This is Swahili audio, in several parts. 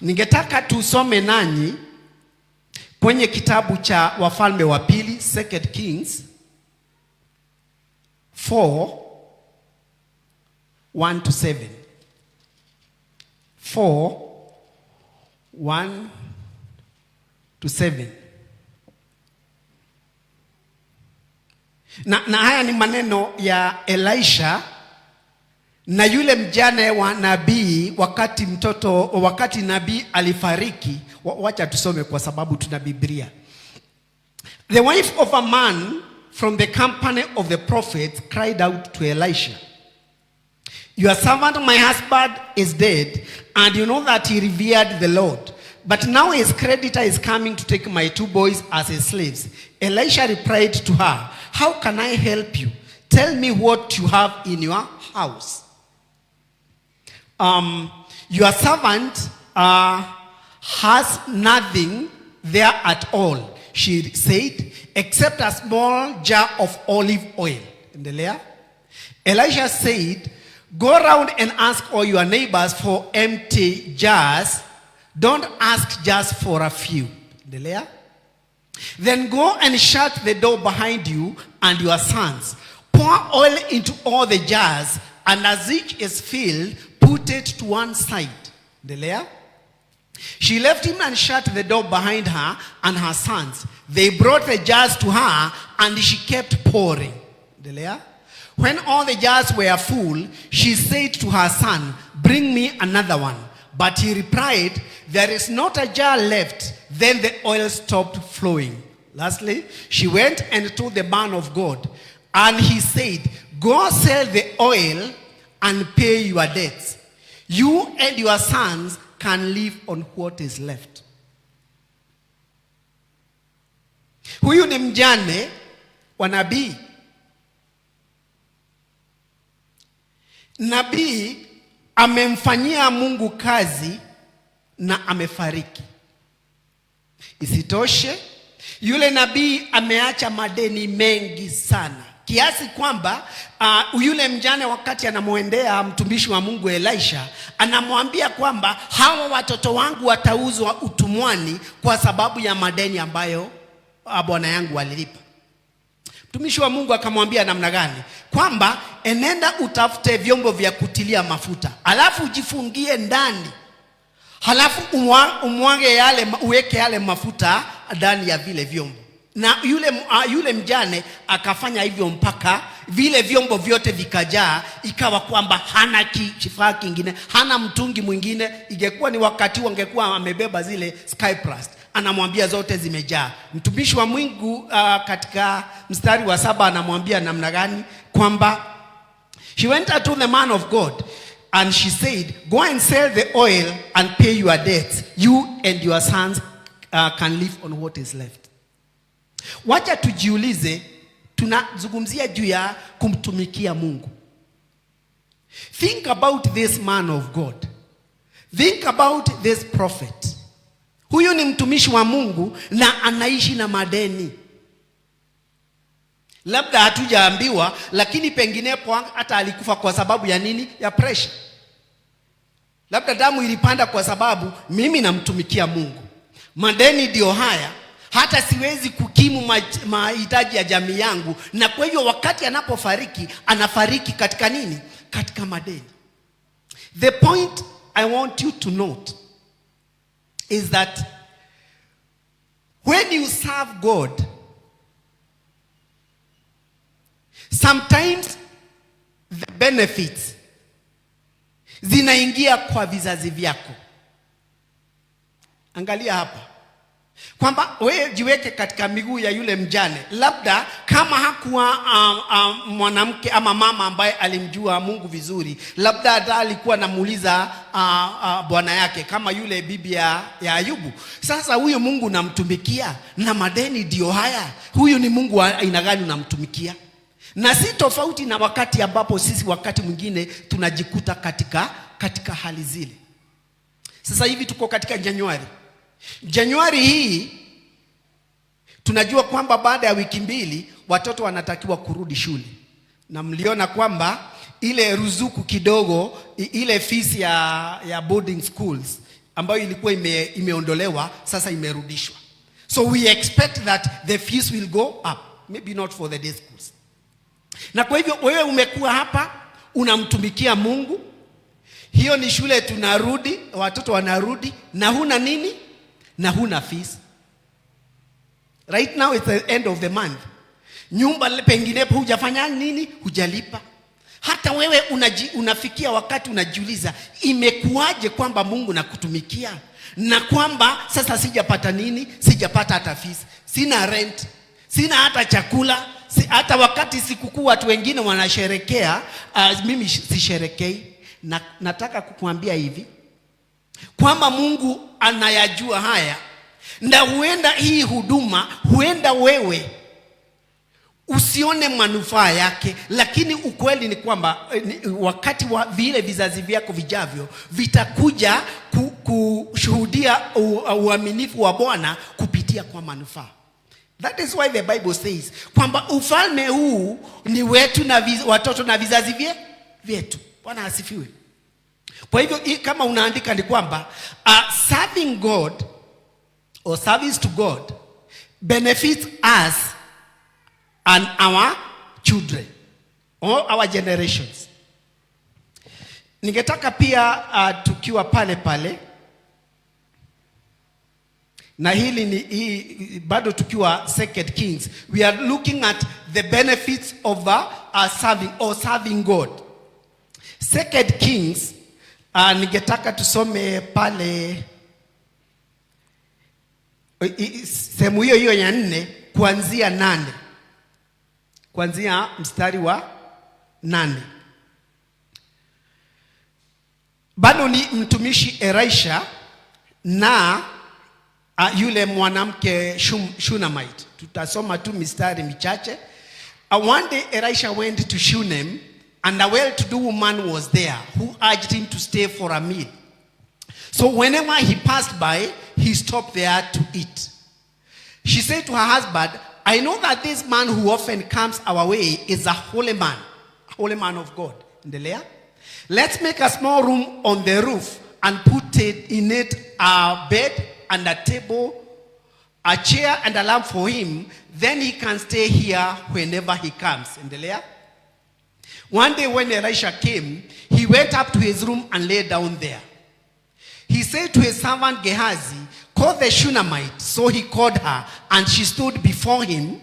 Ningetaka tusome nanyi kwenye kitabu cha Wafalme wa Pili, 2 Kings 4:1-7. 4:1-7. Na haya ni maneno ya Elisha na yule mjane wa nabii wakati nabii alifariki. Wacha tusome kwa sababu tuna Biblia. The wife of a man from the company of the prophets cried out to Elisha, "Your servant, my husband, is dead, and you know that he revered the Lord. But now his creditor is coming to take my 2 boys as his slaves." Elisha replied to her, "How can I help you? Tell me what you have in your house." Your servant has nothing there at all, she said, except a small jar of olive oil. Endelea. Elisha said, "Go around and ask all your neighbors for empty jars. Don't ask just for a few." Endelea. "Then go and shut the door behind you and your sons. Pour oil into all the jars, and as each is filled, put it to one side." Endelea. She left him and shut the door behind her and her sons. They brought the jars to her, and she kept pouring. Endelea. When all the jars were full, she said to her son, "Bring me another one." But he replied, "There is not a jar left." Then the oil stopped flowing. Lastly, she went and told the man of God, and he said, "Go sell the oil and pay your debts. You and your sons can live on what is left." Huyu ni mjane wa nabii. Nabii amemfanyia Mungu kazi na amefariki. Isitoshe, yule nabii ameacha madeni mengi sana, kiasi kwamba yule mjane wakati anamuendea mtumishi wa Mungu Elisha, anamwambia kwamba hawa watoto wangu watauzwa utumwani kwa sababu ya madeni ambayo bwana yangu alilipa. Mtumishi wa Mungu akamwambia namna gani? Kwamba enenda utafute vyombo vya kutilia mafuta, alafu ujifungie ndani, halafu uweke yale mafuta ndani ya vile vyombo. Na yule mjane akafanya hivyo mpaka vile vyombo vyote vikajaa, ikawa kwamba hana kifaa kingine, hana mtungi mwingine. Ingekuwa ni wakati wangekuwa amebeba zile Skyplast, anamwambia zote zimejaa. Mtumishi wa Mungu katika mstari wa 7 anamwambia namna gani? Kwamba she went to the man of God and she said, "Go and sell the oil and pay your debts. You and your sons can live on what is left." Wacha tujiulize, tunazungumzia juu ya kumtumikia Mungu. Think about this man of God. Think about this prophet. Huyu ni mtumishi wa Mungu na anaishi na madeni. Labda hatujaambiwa, lakini penginepo hata alikufa kwa sababu ya nini? Ya pressure. Labda damu ilipanda kwa sababu mimi namtumikia Mungu. Madeni ndio haya, hata siwezi kukimu mahitaji ya jamii yangu, na kwa hiyo wakati anapofariki, anafariki katika nini? Katika madeni. The point I want you to note is that when you serve God, sometimes the benefits zinaingia kwa vizazi vyako. Angalia hapa kwamba wewe jiweke katika miguu ya yule mjane. Labda kama hakuwa mwanamke ama mama ambaye alimjua Mungu vizuri, labda hata alikuwa anamuuliza bwana yake, kama yule bibi ya Ayubu, "Sasa huyu Mungu namtumikia na madeni ndio haya, huyu ni Mungu wa aina gani unamtumikia?" Na si tofauti na wakati ambapo sisi wakati mwingine tunajikuta katika hali zile. Sasa hivi tuko katika Januari hii, tunajua kwamba baada ya wiki 2 watoto wanatakiwa kurudi shule. Na mliona kwamba ile ruzuku kidogo, ile fees ya boarding schools ambayo ilikuwa imeondolewa sasa imerudishwa. So we expect that the fees will go up, maybe not for the day schools. Na kwa hivyo wewe umekuwa hapa unamtumikia Mungu. Hiyo ni shule tunarudi, watoto wanarudi na huna nini? Na huna fees. Right now it's the end of the month. Nyumba penginepo hujafanya nini? Hujalipa. Hata wewe unafikia wakati unajiuliza, imekuwaje kwamba Mungu nakutumikia na kwamba sasa sijapata nini? Sijapata hata fees, sina rent, sina hata chakula, hata wakati sikukuu watu wengine wanasherekea, mimi sisherekei. Na nataka kukuambia hivi kwamba Mungu anayajua haya, na huenda hii huduma, huenda wewe usione manufaa yake, lakini ukweli ni kwamba wakati wa vile vizazi vyako vijavyo vitakuja kushuhudia uaminifu wa Bwana kupitia kwa manufaa. That is why the Bible says kwamba ufalme huu ni wetu na watoto na vizazi vyetu. Bwana asifiwe. Kwa hivyo kama unaandika ni kwamba serving God or service to God benefits us and our children or our generations. Ningetaka pia tukiwa pale na hili ni bado tukiwa 2 Kings, we are looking at the benefits of serving God. 2 Kings, ningetaka tusome pale sehemu hiyo ya 4 kuanzia 8. Kuanzia mstari wa 8. Bado ni mtumishi Elisha na yule mwanamke Shunammite. Tutasoma tu mistari michache. One day Elisha went to Shunem, and a well-to-do woman was there who urged him to stay for a meal. So whenever he passed by, he stopped there to eat. She said to her husband, I know that this man who often comes our way is a holy man of God. Endelea. Let's make a small room on the roof and put in it a bed and a table, a chair and a lamp for him. Then he can stay here whenever he comes. Endelea. One day when Elisha came, he went up to his room and lay down there. He said to his servant Gehazi, call the Shunammite. So he called her, and she stood before him.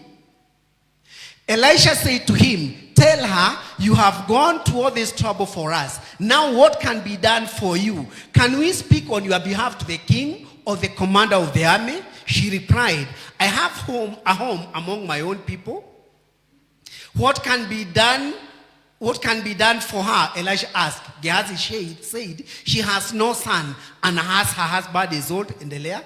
Elisha said to him, tell her, you have gone to all this trouble for us. Now what can be done for you? Can we speak on your behalf to the king or the commander of the army? She replied, I have a home among my own people. What can be done for her? Elisha asked. Gehazi said, she has no son, and her husband is old. Endelea.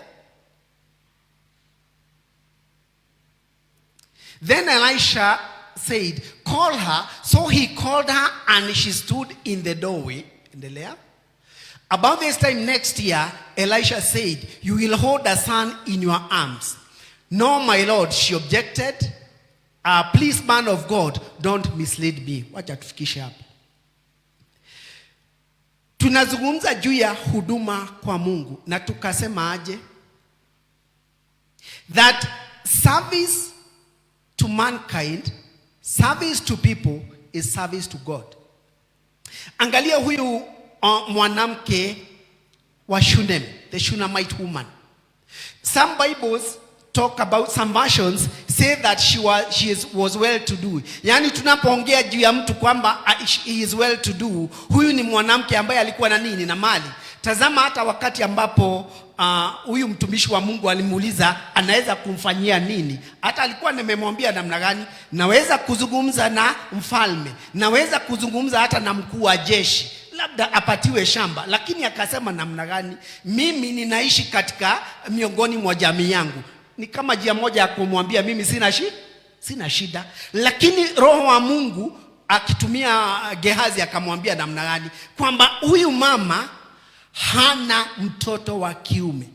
Then Elisha said, call her. So he called her, and she stood in the doorway. Endelea. About this time next year, Elisha said, you will hold a son in your arms. No, my Lord, she objected. Please, man of God, don't mislead me. Wacha tufikishe hapo. Tunazungumza juu ya huduma kwa Mungu na tukasema aje? That service to mankind, service to people is service to God. Angalia huyu mwanamke wa Shunem, the Shunammite woman. Some Bibles talk about, some versions say that she was well to do. Yani tunapoongea juu ya mtu kwamba he is well to do, huyu ni mwanamke ambaye alikuwa na nini? Na mali. Tazama hata wakati ambapo huyu mtumishi wa Mungu alimuuliza anaweza kumfanyia nini, hata alikuwa nimemwambia namna gani, naweza kuzungumza na mfalme, naweza kuzungumza hata na mkuu wa jeshi, labda apatiwe shamba, lakini akasema namna gani, mimi ninaishi katika miongoni mwa jamii yangu. Ni kama njia moja ya kumwambia mimi sina shida, lakini roho wa Mungu akitumia Gehazi akamwambia namna gani kwamba huyu mama hana mtoto wa kiume.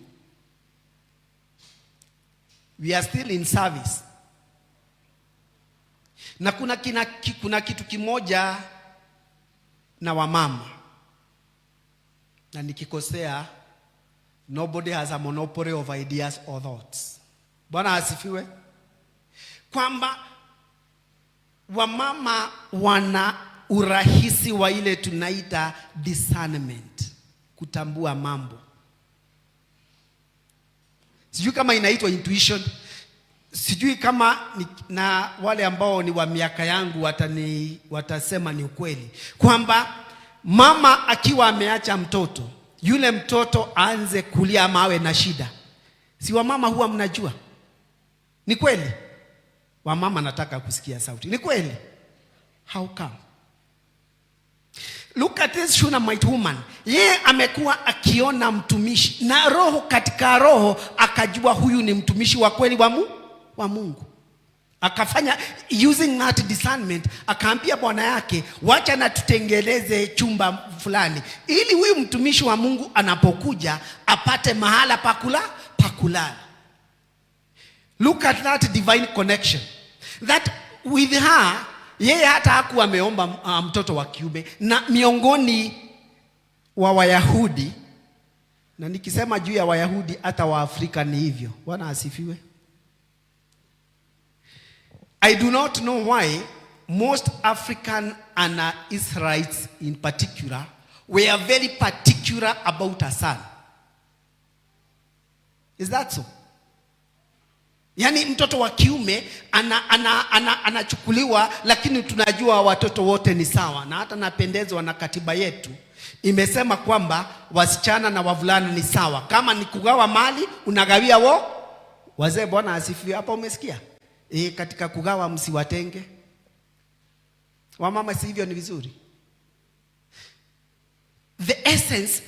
We are still in service. Na kuna kitu kimoja na wamama, na nikikosea Nobody has a monopoly of ideas or thoughts. Bwana asifiwe. Kwamba wamama wana urahisi wa ile tunaita discernment, kutambua mambo. Sijui kama inaitwa intuition. Sijui kama na wale ambao ni wa miaka yangu watasema ni ukweli. Kwamba mama akiwa ameacha mtoto, yule mtoto aanze kulia ama awe na shida, si wamama huwa mnajua? Ni kweli? Wamama nataka kusikia sauti. Ni kweli? How come? Look at this Shunammite woman. Yeye amekuwa akiona mtumishi na roho, katika roho akajua huyu ni mtumishi wa kweli wa Mungu. Akafanya using that discernment, akaambia bwana yake, wacha na tutengeleze chumba fulani ili huyu mtumishi wa Mungu anapokuja apate mahala pakulala. Look at that divine connection. That with her, yeye hata hakuwa ameomba mtoto wa kiume, na miongoni wa Wayahudi, na nikisema juu ya Wayahudi hata wa Afrika ni hivyo. Bwana asifiwe. I do not know why most African and Israelites in particular were very particular about a son. Is that so? Yani mtoto wa kiume anachukuliwa, lakini tunajua watoto wote ni sawa. Na hata napendezwa na katiba yetu imesema kwamba wasichana na wavulana ni sawa. Kama ni kugawa mali, unagawia wazee. Bwana asifiwe. Hapa umesikia? Katika kugawa msiwatenge wamama, si hivyo? Ni vizuri. The essence,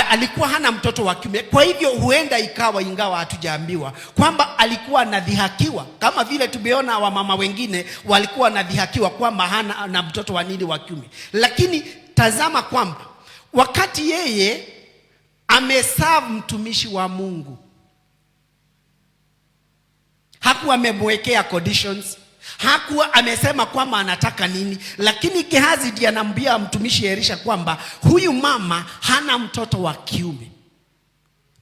alikuwa hana mtoto wa kiume. Kwa hivyo huenda ikawa, ingawa hatujaambiwa, kwamba alikuwa anadhihakiwa, kama vile tumeona wamama wengine walikuwa anadhihakiwa kwamba hana na mtoto wa nini wa kiume. Lakini tazama kwamba wakati yeye ameserve mtumishi wa Mungu, hakuwa amemwekea conditions, hakuwa amesema kwamba anataka nini. Lakini Gehazi ndiye anambia mtumishi Elisha kwamba huyu mama hana mtoto wa kiume.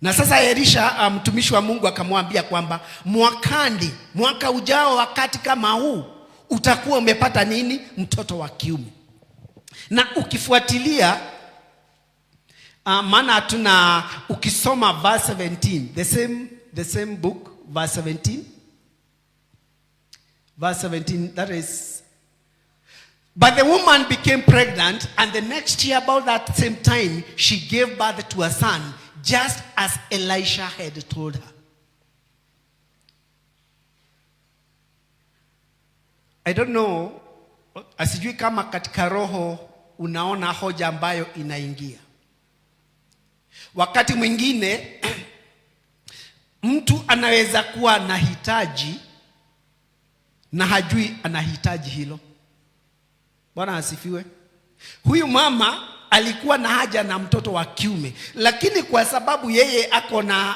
Na sasa Elisha, mtumishi wa Mungu, akamwambia kwamba mwaka ujao wakati kama huu utakuwa umepata nini? Mtoto wa kiume. Na ukifuatilia maana ukisoma verse 17, the same book, verse 17. Verse 17, that is, but the woman became pregnant, and the next year about that same time, she gave birth to a son, just as Elisha had told her. I don't know, asijui kama katika roho unaona hoja ambayo inaingia. Wakati mwingine mtu anaweza kuwa na hitaji na hajui anahitaji hilo. Bwana asifiwe. Huyu mama alikuwa na haja na mtoto wa kiume, lakini kwa sababu yeye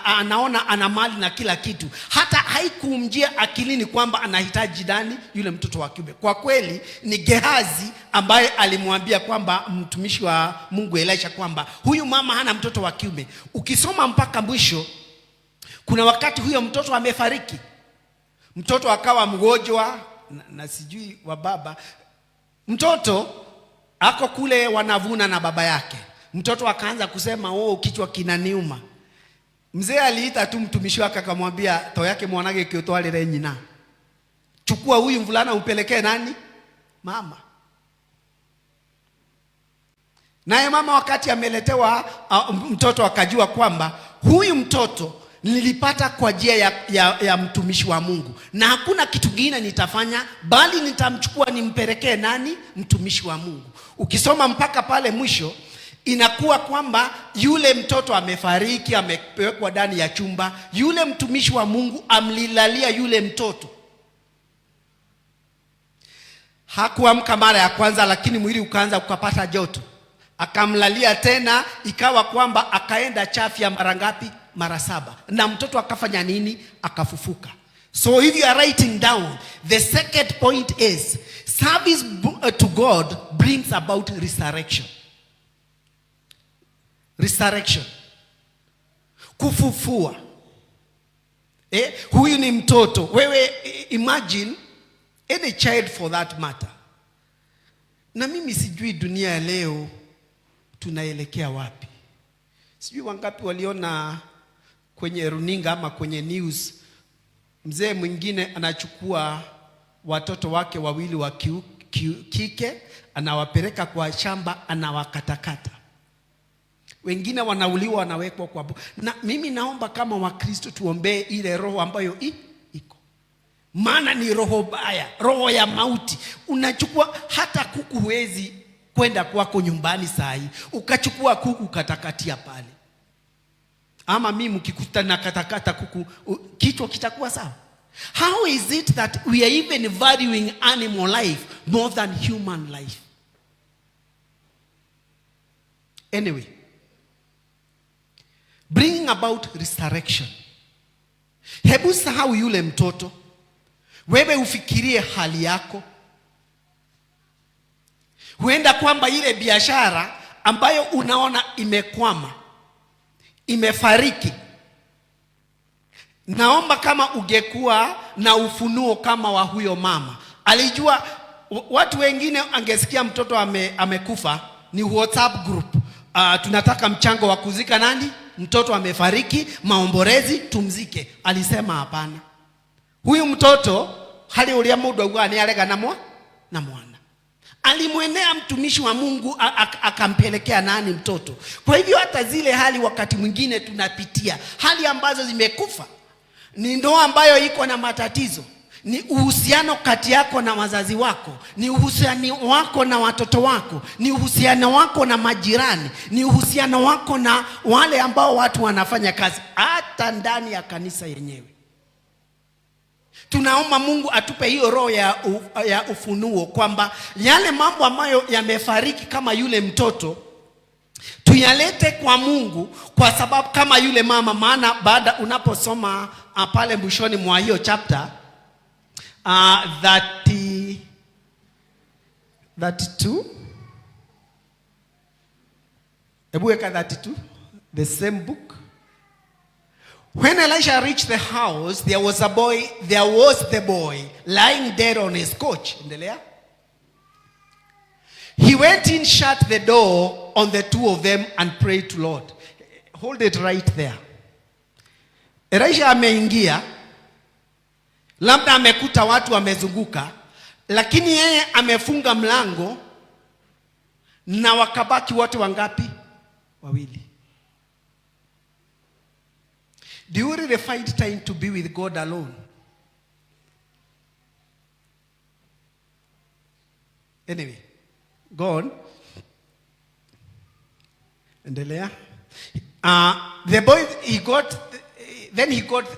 anaona ana mali na kila kitu, hata haikumjia akilini kwamba anahitaji nani? Yule mtoto wa kiume. Kwa kweli ni Gehazi ambaye alimwambia kwamba mtumishi wa Mungu Elisha kwamba huyu mama hana mtoto wa kiume. Ukisoma mpaka mwisho, kuna wakati huyo mtoto amefariki. Mtoto akawa mgonjwa na sijui wa baba. Mtoto ako kule wanavuna na baba yake. Mtoto akaanza kusema, kichwa kinaniuma. Mzee aliita tu mtumishi wake akamwambia, to yake mwanage kiotwale nyina. Chukua huyu mvulana upelekee nani? Mama. Naye mama wakati ameletewa mtoto akajua kwamba huyu mtoto nilipata kwa njia ya mtumishi wa Mungu, na hakuna kitu kingine nitafanya bali nitamchukua nimpelekee nani? Mtumishi wa Mungu. Ukisoma mpaka pale mwisho, inakuwa kwamba yule mtoto amefariki, amewekwa ndani ya chumba. Yule mtumishi wa Mungu amlilalia yule mtoto. Hakuamka mara ya kwanza, lakini mwili ukaanza ukapata joto. Akamlalia tena, ikawa kwamba akaenda chafya mara ngapi? Mara 7. Na mtoto akafanya nini? Akafufuka. So if you are writing down, the second point is service to God brings about resurrection. Resurrection. kufufua. Huyu ni mtoto. Wewe imagine any child for that matter. Na mimi sijui dunia ya leo tunaelekea wapi. Sijui wangapi waliona kwenye runinga ama kwenye news, mzee mwingine anachukua watoto wake wawili wa kike, anawapeleka kwa shamba, anawakatakata. Wengine wanauliwa, wanawekwa kwa na mimi naomba kama Wakristo tuombee ile roho ambayo iko. Maana ni roho baya, roho ya mauti. Unachukua hata kuku, huwezi kwenda kwako nyumbani saa hii ukachukua kuku katakatia pale. Ama mimi mkikutana katakata kuku, kichwa kitakuwa sawa? How is it that we are even valuing animal life more than human life? Anyway, bringing about resurrection. Hebu sahau yule mtoto. Wewe ufikirie hali yako. Huenda kwamba ile biashara ambayo unaona imekwama, imefariki. Naomba kama ungekuwa na ufunuo kama wa huyo mama. Alijua watu wengine angesikia mtoto amekufa, ni WhatsApp group. Tunataka mchango wa kuzika nani? Mtoto amefariki, maomborezi, tumzike. Alisema hapana. Huyu mtoto hali ulia muda ugani alega na mwana. Alimwenea mtumishi wa Mungu, akampelekea nani mtoto. Kwa hivyo hata zile hali wakati mwingine tunapitia, hali ambazo zimekufa, ni ndoa ambayo iko na matatizo, ni uhusiano kati yako na wazazi wako, ni uhusiano wako na watoto wako, ni uhusiano wako na majirani, ni uhusiano wako na wale ambao watu wanafanya kazi, hata ndani ya kanisa yenyewe. Tunaomba Mungu atupe hiyo roho ya ufunuo kwamba yale mambo ambayo yamefariki kama yule mtoto tuyalete kwa Mungu, kwa sababu kama yule mama. Maana baada unaposoma pale mwishoni mwa hiyo chapter 32, hebu weka 32, the same book. When Elisha reached the house, there was the boy lying dead on his couch. Endelea. He went in, shut the door on the two of them and prayed to Lord. Hold it right there. Elisha ameingia, labda amekuta watu wamezunguka, lakini yeye amefunga mlango, na wakabaki wote wangapi? Wawili. Do you really find time to be with God alone? Anyway, go on. Endelea. The boy, he got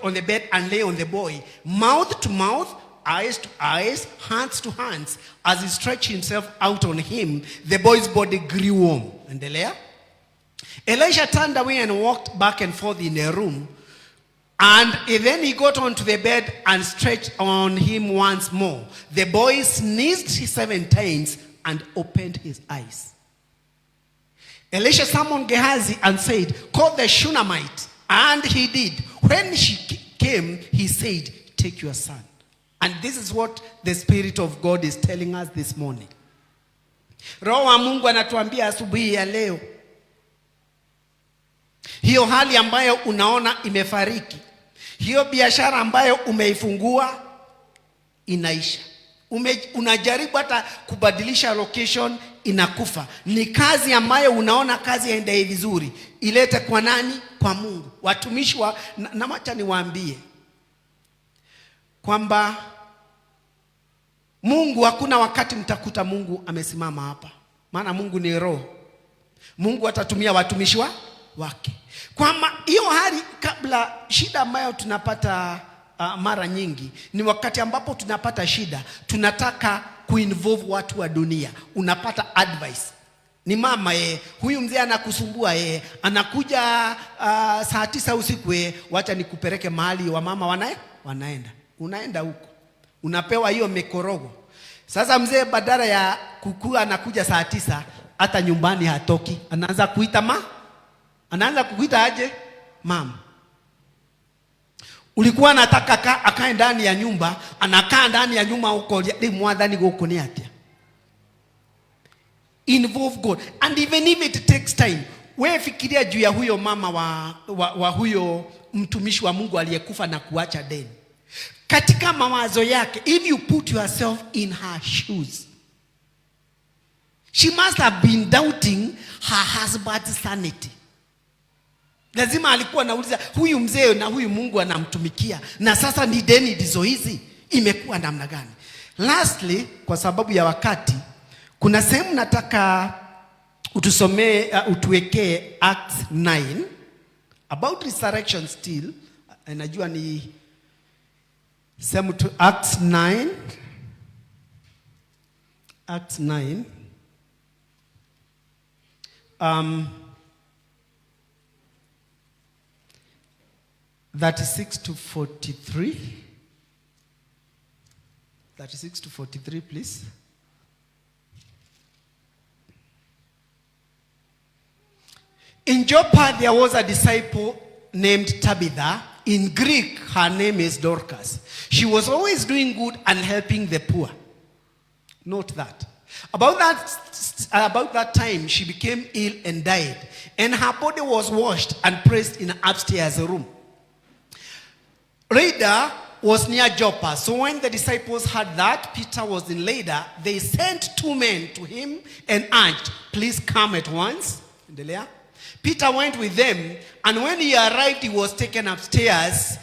on the bed and lay on the boy, mouth to mouth, eyes to eyes, hands to hands. As he stretched himself out on him, the boy's body grew warm. Endelea. Elisha turned away and walked back and forth in the room. And then he got onto the bed and stretched on him once more. The boy sneezed 7 times and opened his eyes. Elisha summoned Gehazi and said, "Call the Shunammite." And he did. When she came, he said, "Take your son." And this is what the Spirit of God is telling us this morning. Roho wa Mungu anatuambia asubuhi ya leo, hiyo hali ambayo unaona imefariki, hiyo biashara ambayo umeifungua inaisha. Unajaribu hata kubadilisha location, inakufa. Ni kazi ambayo unaona kazi yaende vizuri, ilete kwa nani? Kwa Mungu. Watumishi na macha niwaambie kwamba Mungu, hakuna wakati mtakuta Mungu amesimama hapa. Maana Mungu ni roho. Mungu atatumia watumishi wake. Kwamba hiyo hali, kabla shida ambayo tunapata mara nyingi, ni wakati ambapo tunapata shida, tunataka kuinvolve watu wa dunia. Unapata advice. Ni mama huyu mzee anakusumbua anakuja saa 9 usiku wacha nikupeleke mahali wa mama wanaenda. Unaenda huko, unapewa hiyo mikorogo. Sasa mzee badala ya kukua anakuja saa 9, hata nyumbani hatoki. Anaanza kuita aje? Mama. Ulikuwa nataka akae ndani ya nyumba, anakaa ndani ya nyumba huko ni mwadhani huko ni atia. Involve God. And even if it takes time, wewe fikiria juu ya huyo mama wa huyo mtumishi wa Mungu aliyekufa na kuacha deni. Katika mawazo yake, if you put yourself in her shoes, she must have been doubting her husband's sanity. Lazima alikuwa anauliza, huyu mzee na huyu Mungu anamtumikia, na sasa ni deni ndizo hizi, imekuwa namna gani? Lastly, kwa sababu ya wakati, kuna sehemu nataka utusomee, utuwekee Acts 9 about resurrection still. Najua ni sehemu tu Acts 9. Acts 9 36 to 43. 36 to 43, please. In Joppa there was a disciple named Tabitha. In Greek, her name is Dorcas. She was always doing good and helping the poor. Note that. About that time, she became ill and died, and her body was washed and placed in an upstairs room. Lydda was near Joppa, so when the disciples heard that Peter was in Lydda, they sent 2 men to him and urged, "Please come at once." Peter went with them, and when he arrived, he was taken upstairs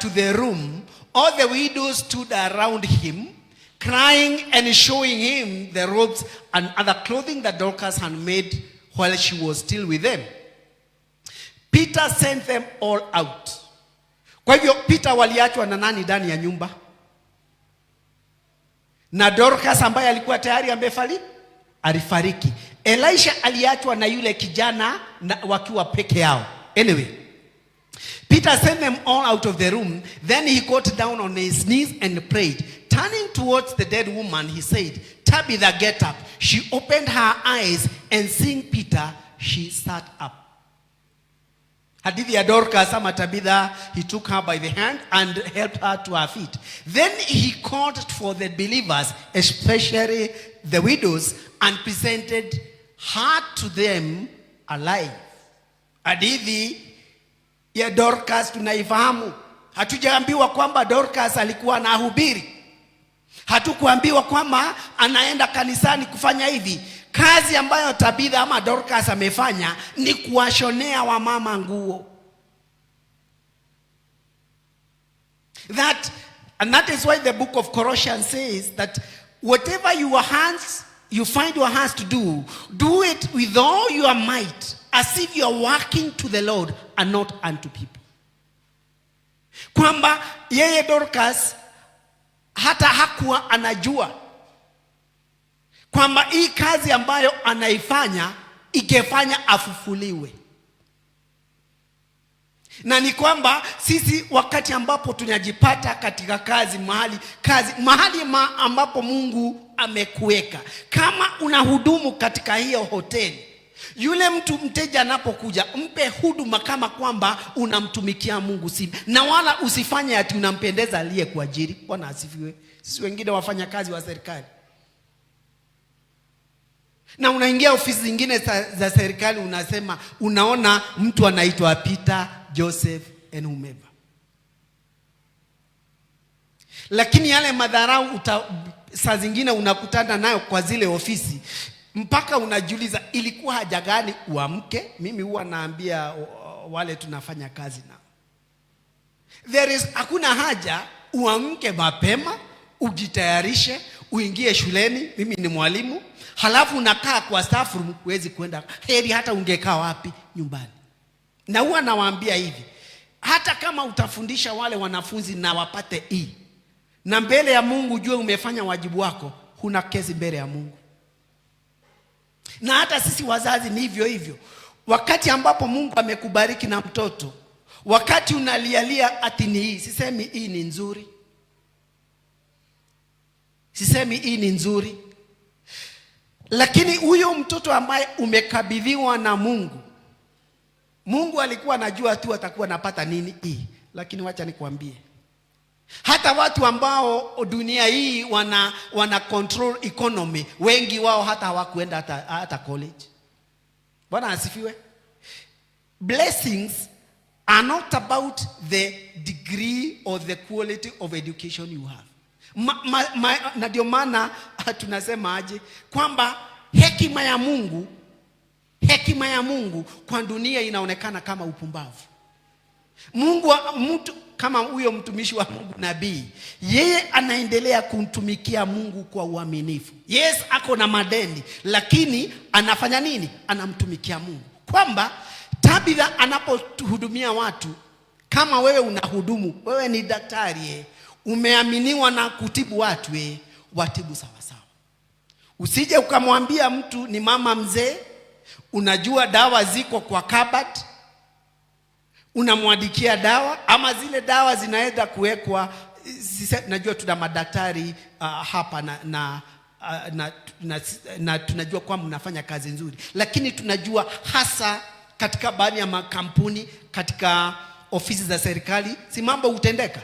to the room. All the widows stood around him, crying and showing him the robes and other clothing that Dorcas had made while she was still with them. Peter sent them all out. Kwa hivyo Peter waliachwa na nani ndani ya nyumba? Na Dorcas ambaye alikuwa tayari alifariki. Elisha aliachwa na yule kijana wakiwa peke yao. Anyway, Peter sent them all out of the room. Then he got down on his knees and prayed. Turning towards the dead woman, he said, "Tabitha, get up." She opened her eyes, and seeing Peter, she sat up. Hadithi ya Dorcas ama Tabitha, he took her by the hand and helped her to her feet. Then he called for the believers, especially the widows, and presented her to them alive. Hadithi ya Dorcas tunaifahamu. Hatujaambiwa kwamba Dorcas alikuwa anahubiri. Hatukuambiwa kwamba anaenda kanisani kufanya hivi. Kazi ambayo Tabitha ama Dorcas amefanya ni kuwashonea wamama nguo. And that is why the book of Colossians says that whatever you find your hands to do, do it with all your might, as if you are working to the Lord and not unto people. Kwamba yeye Dorcas hata hakuwa anajua kwamba hii kazi ambayo anaifanya ikefanya afufuliwe. Na ni kwamba sisi wakati ambapo tunajipata katika mahali ambapo Mungu amekuweka, kama unahudumu katika hiyo hoteli, yule mteja anapokuja, mpe huduma kama kwamba unamtumikia Mungu, na wala usifanye ati unampendeza aliyekuajiri. Bwana asifiwe. Sisi wengine wafanya kazi wa serikali, na unaingia ofisi zingine za serikali, unasema unaona mtu anaitwa Peter, Joseph and whomever. Lakini yale madharau saa zingine unakutana nayo kwa zile ofisi, mpaka unajiuliza ilikuwa haja gani uamke. Mimi huwa naambia wale tunafanya kazi nao, hakuna haja uamke mapema, ujitayarishe, uingie shuleni. Mimi ni mwalimu, halafu unakaa kwa staff room, huwezi kwenda. Heri hata ungekaa wapi? Nyumbani. Na huwa nawaambia hivi, hata kama utafundisha wale wanafunzi na wapate E, na mbele ya Mungu ujue umefanya wajibu wako, huna kesi mbele ya Mungu. Na hata sisi wazazi ni hivyo hivyo. Wakati ambapo Mungu amekubariki na mtoto, wakati unalialia ati ni hii, sisemi hii ni nzuri, sisemi hii ni nzuri, lakini huyo mtoto ambaye umekabidhiwa na Mungu, Mungu alikuwa anajua tu atakuwa anapata nini hii, Lakini wacha nikwambie, hata watu ambao dunia hii wana control economy, wengi wao hata hawakuenda hata college. Bwana asifiwe. Blessings are not about the degree or the quality of education you have. Na ndio maana tunasema aje kwamba hekima ya Mungu kwa dunia inaonekana kama upumbavu. Mtu kama huyo mtumishi wa Mungu nabii, yeye anaendelea kumtumikia Mungu kwa uaminifu. Yes, ako na madeni, lakini anafanya nini? Anamtumikia Mungu. Kwamba Tabitha anapohudumia watu, kama wewe unahudumu, wewe ni daktari, umeaminiwa na kutibu watu, watibu sawa sawa. Usije ukamwambia mtu ni mama mzee, unajua dawa ziko kwa kabati, unamwadikia dawa, ama zile dawa zinaenda kuwekwa. Najua tuna madaktari hapa na tunajua kwamba mnafanya kazi nzuri, lakini tunajua hasa katika baadhi ya makampuni, katika ofisi za serikali, si mambo hutendeka.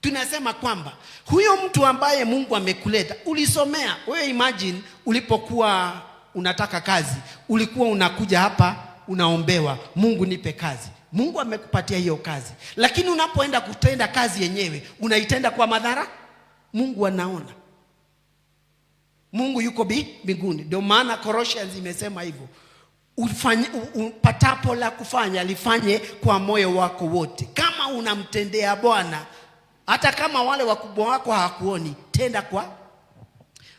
Tunasema kwamba huyo mtu ambaye Mungu amekuleta, ulisomea. Wewe imagine ulipokuwa unataka kazi, ulikuwa unakuja hapa unaombewa, Mungu nipe kazi. Mungu amekupatia hiyo kazi, lakini unapoenda kutenda kazi yenyewe, unaitenda kwa madhara. Mungu anaona. Mungu yuko mbinguni. Ndio maana Colossians imesema hivyo, upatapo la kufanya lifanye kwa moyo wako wote. Kama unamtendea Bwana, hata kama wale wakubwa wako hawakuoni, tenda kwa.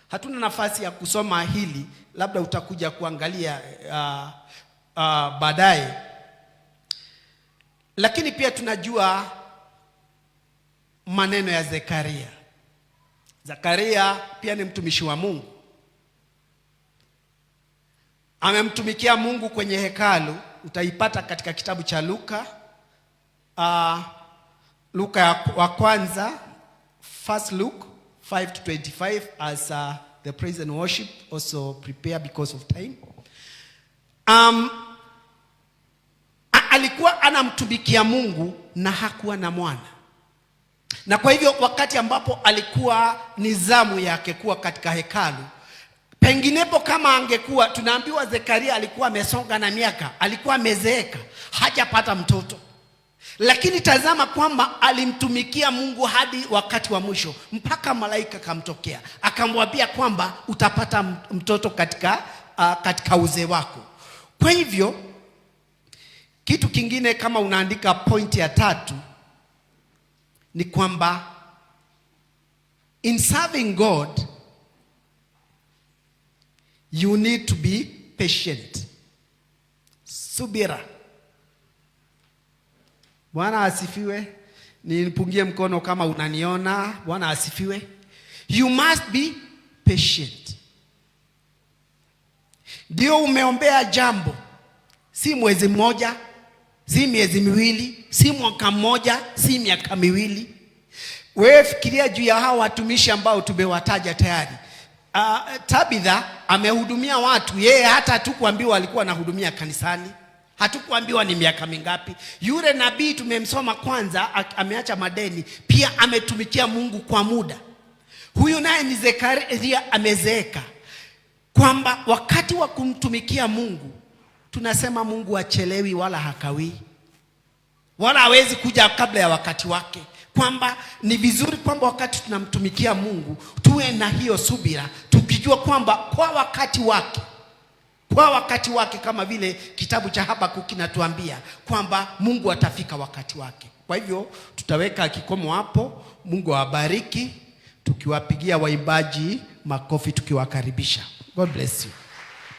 Hatuna nafasi ya kusoma hili, labda utakuja kuangalia baadaye. Lakini pia tunajua maneno ya Zekaria. Zekaria pia ni mtumishi wa Mungu. Amemtumikia Mungu kwenye hekalu. Utaipata katika kitabu cha Luka. Luka wa kwanza, first Luke 5-25, as the praise and worship also prepare because of time. Alikuwa anamtumikia Mungu na hakuwa na mwana. Na kwa hivyo wakati ambapo alikuwa nizamu yake kuwa katika hekalu, penginepo kama angekuwa, tunaambiwa Zekaria alikuwa amesonga na miaka, alikuwa amezeeka, hajapata mtoto. Lakini tazama kwamba alimtumikia Mungu hadi wakati wa mwisho, mpaka malaika kamtokea akamwambia kwamba utapata mtoto katika uzee wako. Kwa hivyo kitu kingine, kama unaandika point ya 3, ni kwamba in serving God you need to be patient. Subira. Bwana asifiwe. Nipungie mkono kama unaniona. Bwana asifiwe. You must be patient. Ndio umeombea jambo, si mwezi mmoja, si miezi miwili, si mwaka mmoja, si miaka miwili. Wewe fikiria juu ya hao watumishi ambao tumewataja tayari. Tabitha amehudumia watu, yeye hata hatukuambiwa alikuwa anahudumia kanisani, hatukuambiwa ni miaka mingapi. Yule nabii tumemsoma kwanza, ameacha madeni, pia ametumikia Mungu kwa muda. Huyu naye ni Zekaria, amezeeka. Kwamba wakati wa kumtumikia Mungu, tunasema Mungu achelewi wala hakawi, wala hawezi kuja kabla ya wakati wake. Kwamba ni vizuri kwamba wakati tunamtumikia Mungu tuwe na hiyo subira, tukijua kwamba kwa wakati wake, kama vile kitabu cha Habakuki kinatuambia kwamba Mungu atafika wakati wake. Kwa hivyo tutaweka kikomo hapo. Mungu awabariki, tukiwapigia waimbaji makofi tukiwakaribisha. God bless you.